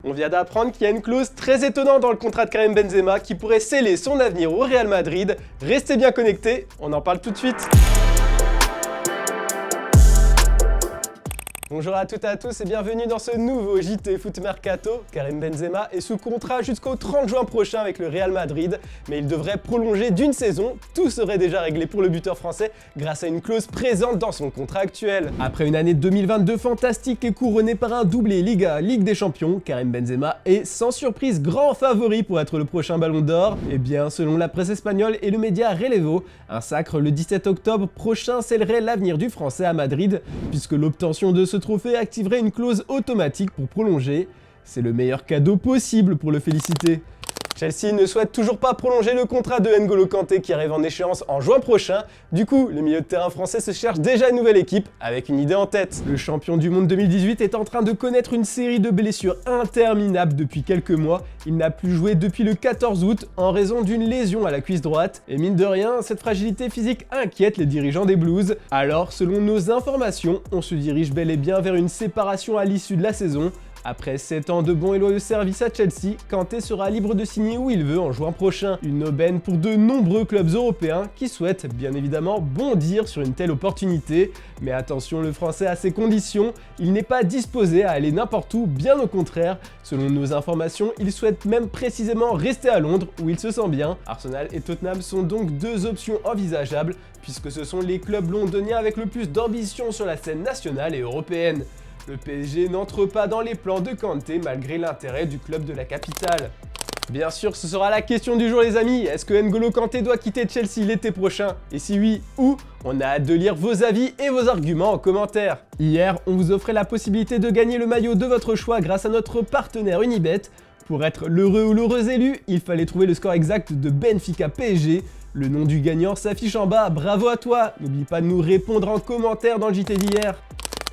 On vient d'apprendre qu'il y a une clause très étonnante dans le contrat de Karim Benzema qui pourrait sceller son avenir au Real Madrid. Restez bien connectés, on en parle tout de suite. Bonjour à toutes et à tous et bienvenue dans ce nouveau JT Foot Mercato. Karim Benzema est sous contrat jusqu'au 30 juin prochain avec le Real Madrid, mais il devrait prolonger d'une saison. Tout serait déjà réglé pour le buteur français grâce à une clause présente dans son contrat actuel. Après une année 2022 fantastique et couronnée par un doublé Liga, Ligue des Champions, Karim Benzema est sans surprise grand favori pour être le prochain Ballon d'Or. Et bien, selon la presse espagnole et le média Relevo, un sacre le 17 octobre prochain scellerait l'avenir du Français à Madrid, puisque l'obtention de ce trophée activerait une clause automatique pour prolonger. C'est le meilleur cadeau possible pour le féliciter. Chelsea ne souhaite toujours pas prolonger le contrat de N'Golo Kanté qui arrive en échéance en juin prochain. Du coup, le milieu de terrain français se cherche déjà une nouvelle équipe avec une idée en tête. Le champion du monde 2018 est en train de connaître une série de blessures interminables depuis quelques mois. Il n'a plus joué depuis le 14 août en raison d'une lésion à la cuisse droite. Et mine de rien, cette fragilité physique inquiète les dirigeants des Blues. Alors, selon nos informations, on se dirige bel et bien vers une séparation à l'issue de la saison. Après 7 ans de bons et loyaux services à Chelsea, Kanté sera libre de signer où il veut en juin prochain. Une aubaine pour de nombreux clubs européens qui souhaitent bien évidemment bondir sur une telle opportunité. Mais attention, le Français a ses conditions, il n'est pas disposé à aller n'importe où, bien au contraire. Selon nos informations, il souhaite même précisément rester à Londres où il se sent bien. Arsenal et Tottenham sont donc deux options envisageables puisque ce sont les clubs londoniens avec le plus d'ambition sur la scène nationale et européenne. Le PSG n'entre pas dans les plans de Kanté malgré l'intérêt du club de la capitale. Bien sûr, ce sera la question du jour les amis, est-ce que N'Golo Kanté doit quitter Chelsea l'été prochain? Et si oui, où? On a hâte de lire vos avis et vos arguments en commentaire. Hier, on vous offrait la possibilité de gagner le maillot de votre choix grâce à notre partenaire Unibet. Pour être l'heureux ou l'heureuse élu, il fallait trouver le score exact de Benfica PSG. Le nom du gagnant s'affiche en bas, bravo à toi! N'oublie pas de nous répondre en commentaire dans le JT d'hier.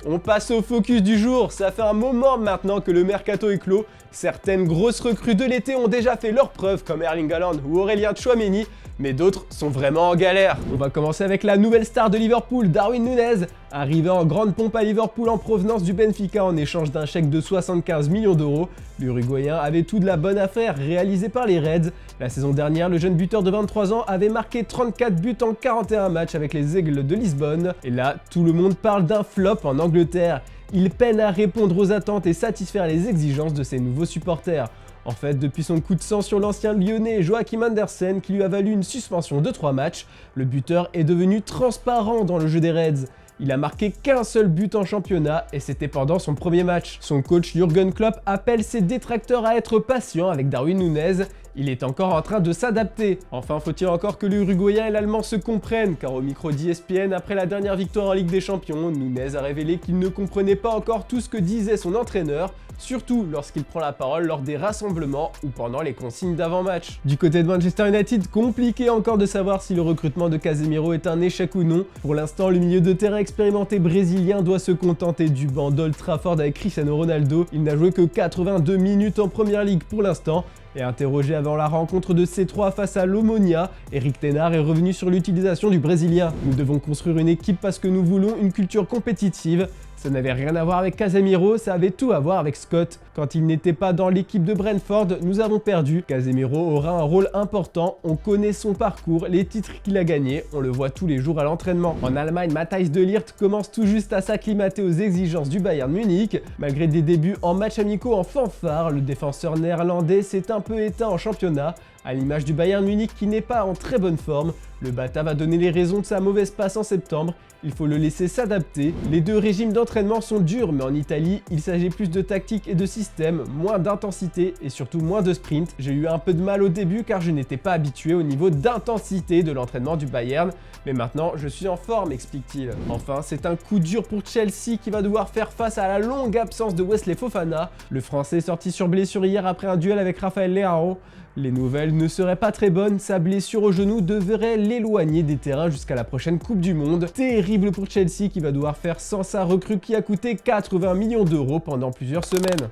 On passe au focus du jour, ça fait un moment maintenant que le mercato est clos. Certaines grosses recrues de l'été ont déjà fait leurs preuves comme Erling Haaland ou Aurélien Tchouaméni, mais d'autres sont vraiment en galère. On va commencer avec la nouvelle star de Liverpool, Darwin Núñez. Arrivé en grande pompe à Liverpool en provenance du Benfica en échange d'un chèque de 75 millions d'euros, l'Uruguayen avait tout de la bonne affaire réalisée par les Reds. La saison dernière, le jeune buteur de 23 ans avait marqué 34 buts en 41 matchs avec les Aigles de Lisbonne. Et là, tout le monde parle d'un flop en Angleterre. Il peine à répondre aux attentes et satisfaire les exigences de ses nouveaux supporters. En fait, depuis son coup de sang sur l'ancien lyonnais Joachim Andersen qui lui a valu une suspension de 3 matchs, le buteur est devenu transparent dans le jeu des Reds. Il a marqué qu'un seul but en championnat et c'était pendant son premier match. Son coach Jürgen Klopp appelle ses détracteurs à être patients avec Darwin Núñez. Il est encore en train de s'adapter. Enfin, faut-il encore que l'Uruguayen et l'Allemand se comprennent, car au micro d'ESPN, après la dernière victoire en Ligue des Champions, Núñez a révélé qu'il ne comprenait pas encore tout ce que disait son entraîneur, surtout lorsqu'il prend la parole lors des rassemblements ou pendant les consignes d'avant-match. Du côté de Manchester United, compliqué encore de savoir si le recrutement de Casemiro est un échec ou non. Pour l'instant, le milieu de terrain expérimenté brésilien doit se contenter du banc d'Old Trafford avec Cristiano Ronaldo. Il n'a joué que 82 minutes en Première Ligue pour l'instant. Et interrogé avant la rencontre de C3 face à l'Omonia, Eric Tenard est revenu sur l'utilisation du Brésilien. Nous devons construire une équipe parce que nous voulons une culture compétitive. Ça n'avait rien à voir avec Casemiro, ça avait tout à voir avec Scott. Quand il n'était pas dans l'équipe de Brentford, nous avons perdu. Casemiro aura un rôle important, on connaît son parcours, les titres qu'il a gagnés, on le voit tous les jours à l'entraînement. En Allemagne, Matthijs de Ligt commence tout juste à s'acclimater aux exigences du Bayern Munich. Malgré des débuts en matchs amicaux en fanfare, le défenseur néerlandais s'est un peu éteint en championnat. À l'image du Bayern Munich qui n'est pas en très bonne forme, le Bata va donner les raisons de sa mauvaise passe en septembre. Il faut le laisser s'adapter. Les deux régimes d'entraînement sont durs, mais en Italie, il s'agit plus de tactique et de système, moins d'intensité et surtout moins de sprint. J'ai eu un peu de mal au début car je n'étais pas habitué au niveau d'intensité de l'entraînement du Bayern, mais maintenant je suis en forme, explique-t-il. Enfin, c'est un coup dur pour Chelsea qui va devoir faire face à la longue absence de Wesley Fofana. Le Français est sorti sur blessure hier après un duel avec Rafael Leao. Les nouvelles ne seraient pas très bonnes, sa blessure au genou devrait l'éloigner des terrains jusqu'à la prochaine Coupe du Monde. Terrible pour Chelsea qui va devoir faire sans sa recrue qui a coûté 80 millions d'euros pendant plusieurs semaines.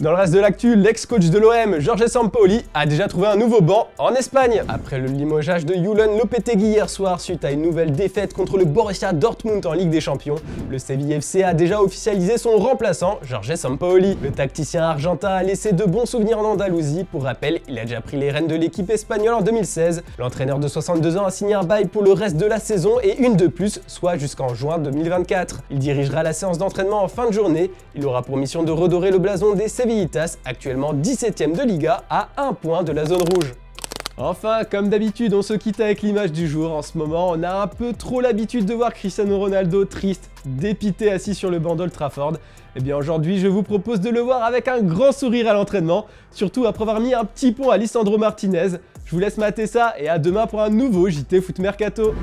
Dans le reste de l'actu, l'ex-coach de l'OM, Jorge Sampaoli, a déjà trouvé un nouveau banc en Espagne. Après le limogeage de Julen Lopetegui hier soir suite à une nouvelle défaite contre le Borussia Dortmund en Ligue des Champions, le Séville FC a déjà officialisé son remplaçant, Jorge Sampaoli. Le tacticien argentin a laissé de bons souvenirs en Andalousie. Pour rappel, il a déjà pris les rênes de l'équipe espagnole en 2016. L'entraîneur de 62 ans a signé un bail pour le reste de la saison et une de plus, soit jusqu'en juin 2024. Il dirigera la séance d'entraînement en fin de journée. Il aura pour mission de redorer le blason des Sévillistas, actuellement 17ème de Liga, à 1 point de la zone rouge. Enfin, comme d'habitude, on se quitte avec l'image du jour. En ce moment, on a un peu trop l'habitude de voir Cristiano Ronaldo triste, dépité assis sur le banc d'Old Trafford. Eh bien aujourd'hui, je vous propose de le voir avec un grand sourire à l'entraînement, surtout après avoir mis un petit pont à Lisandro Martinez. Je vous laisse mater ça et à demain pour un nouveau JT Foot Mercato.